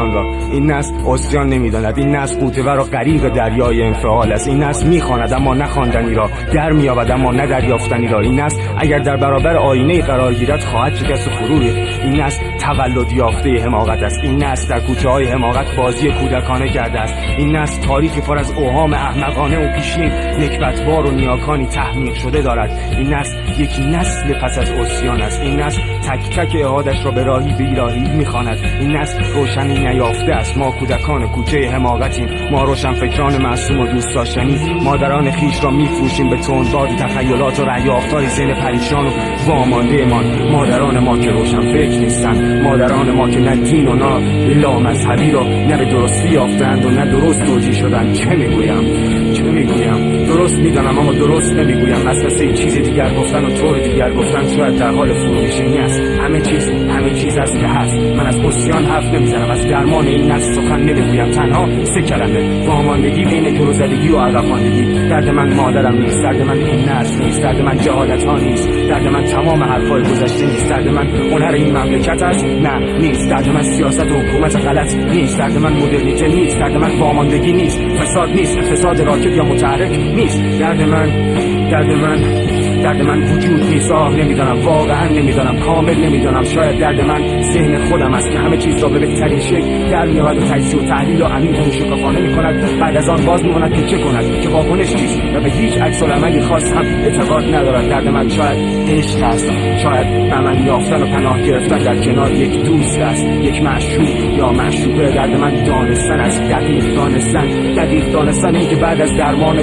عصیان را. این نسل عصیان نمیداند، این نسل غوطه‌ور را غریق دریای انفعال است. این نسل میخواند اما نخواندنی را، در مییابد اما ندریافتنی را. این نسل اگر در برابر آینه قرار گیرد خواهد شکست و فرو ریخت. این نسل تولد یافته حماقت است. این نسل در کوچه‌های حماقت بازی کودکانه کرده است. این نسل تاریخی پر از اوهام احمقانه و پیشین، نکبتبار و نیاکانی تحمیق شده دارد. این نسل یک نسل پس از عصیان است. این نسل تک تک اعادش را به راهی بیراهی میخواند. این نسل روشنی نیافته است. ما کودکان کوچه حماقتیم. ما روشنفکران معصوم و دوست داشتنی. مادران خیش را میفروشیم به تندباد تخیلات و رأی‌یافت‌های ذهن پریشان و وامانده‌مان. مادران ما که روشنفکر نیستند. مادران ما که نه دین و نه لامذهبی را نه به درستی یافتند و نه درست توجیه شدند. چه میگویم؟ درست میدانم اما درست نمیگویم. وسوسه چیز دیگر گفتن و طور دیگر گفتن شاید در حال فرومیشنی است. همه چیز است که هست. من از عصیان حرف نمیزنم، از درمان این نسل سخن نمیگویم. تنها 3 کلمه: واماندگی بین جلوزدگی و عقب ماندگی. درد من مادرم نیست، درد من این نسل نیست، درد من جهالت ها نیست، درد من تمام حرفای گذشته نیست، درد من هنر این مملکت است، نه نیست، درد من سیاست و حکومت غلط نیست، درد من مدرنیته نیست، درد من واماندگی نیست، فساد نیست، اقتصاد راکد یا متحرک نیست. درد من وجود نیست. نمیدانم، واقعا نمیدانم، کامل نمیدانم. شاید درد من ذهن خودم است که همه چیز را به بهترین شکل در می‌آورد و تجزیه و تحلیل و عمیق و شکافانه می‌کند. بعد از آن باز می‌ماند که چه کند، که واکنش چیست و به هیچ عکس‌العملی خاص هم اعتقاد ندارد. درد من شاید عشق است، شاید امن یافتن و پناه گرفتن در کنار یک دوست است، یک معشوق یا معشوقه. درد من دانستن است، دقیق دانستن این که بعد از درمان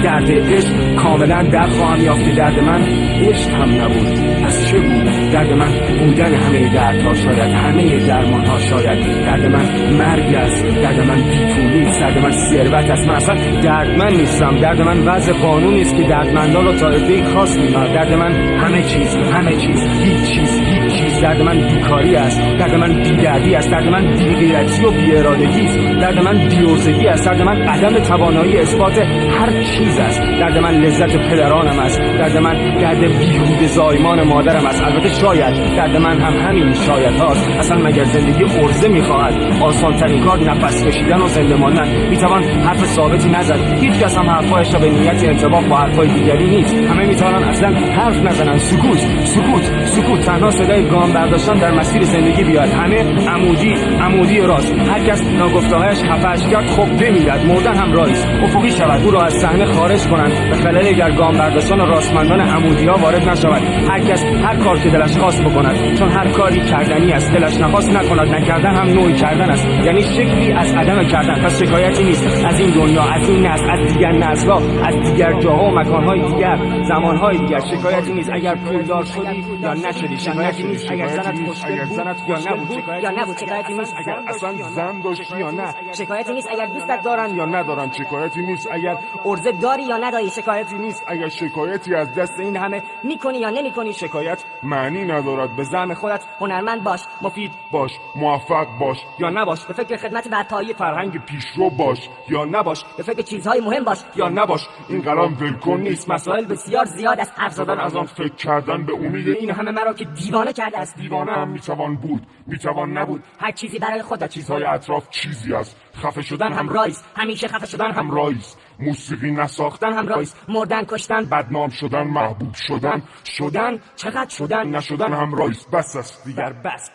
درد عشق کاملا در خواهم یافت. درد من عشق هم نبود، پس چه بود؟ درد من بودن همه دردها شاید، همه درمانها شاید. درد من مرگ است، درد من بی‌پولی است، درد من ثروت است. من اصلا دردمند نیستم. درد من وضع قانونی است که دردمندان را تا عده‌ای خاص می‌داند. درد من همه چیز، هیچ چیز. درد من بیکاری است، درد من بی‌دردی است، درد من بی‌غیرتی و بی‌ارادگی است، درد من بی‌عرضگی است، درد من عدم توانایی اثبات هر چیز است. درد من لذت پدرانم است، درد من درد بیهوده زایمان مادرم است. البته شاید درد من هم همین شاید هاست. اصلا مگر زندگی عرضه می‌خواهد؟ آسان ترین کار نفس کشیدن و زنده ماندن. میتوان حرف ثابتی نزد. هیچ کس هم حرفایش را به نیت انطباق با حرفای دیگری نیست. همه میتوانن اصلا حرف نزنن. سکوت تنها صدای گام برداشتن در مسیر زندگی بیاد. همه عمودی راست. هر کس ناگفته‌هایش خفه‌اش کرد خب بمیرد. مردن هم رایست. افقی شود، او را از صحنه خارج کنند به خلل در گام برداشتن و راستمندان عمودی‌ها وارد نشود. هر کس هر کار که دلش خواست بکند، چون هر کاری کردنی است. دلش نخواست نکند. نکردن هم نوعی کردن است، یعنی شکلی از عدم کردن. پس شکایتی نیست از این دنیا، از این نسل، از دیگر نسل‌ها، از دیگر جاها و مکان‌های دیگر، زمان‌های دیگر. شکایتی نیست اگر پولدار شدی یا نشدی. شکایتی نیست اگر زنت خوشگل یا نبود. شکایتی نیست اگر اصلا زن داشتی یا نه. شکایتی نیست اگر دوستت دارن یا ندارن. شکایتی نیست اگر عرضه داری یا نداری. شکایتی نیست اگر شکایتی از دست این همه میکنی یا نمیکنی. شکایت معنی ندارد. به زعم خودت هنرمند باش، مفید باش، موفق باش یا نباش، به فکر خدمت برپایی فرهنگ پیشرو باش یا نباش، به فکر چیزهای مهم باش یا نباش. این قلم ولکن نیست. مسائل بسیار زیاد است. حرف زدن از آن، فکر کردن به امید این همه مرا که دیوانه کرده است. دیوانه هم میتوان بود، میتوان نبود. هر چیزی برای خودت، چیزهای اطراف چیزی است. خفه شدن هم رایست. همیشه خفه شدن هم رایست. موسیقی نساختن هم رایست. مردن، کشتن، بدنام شدن، محبوب شدن چقدر شدن، نشدن هم رایست. بس است دیگر، بس.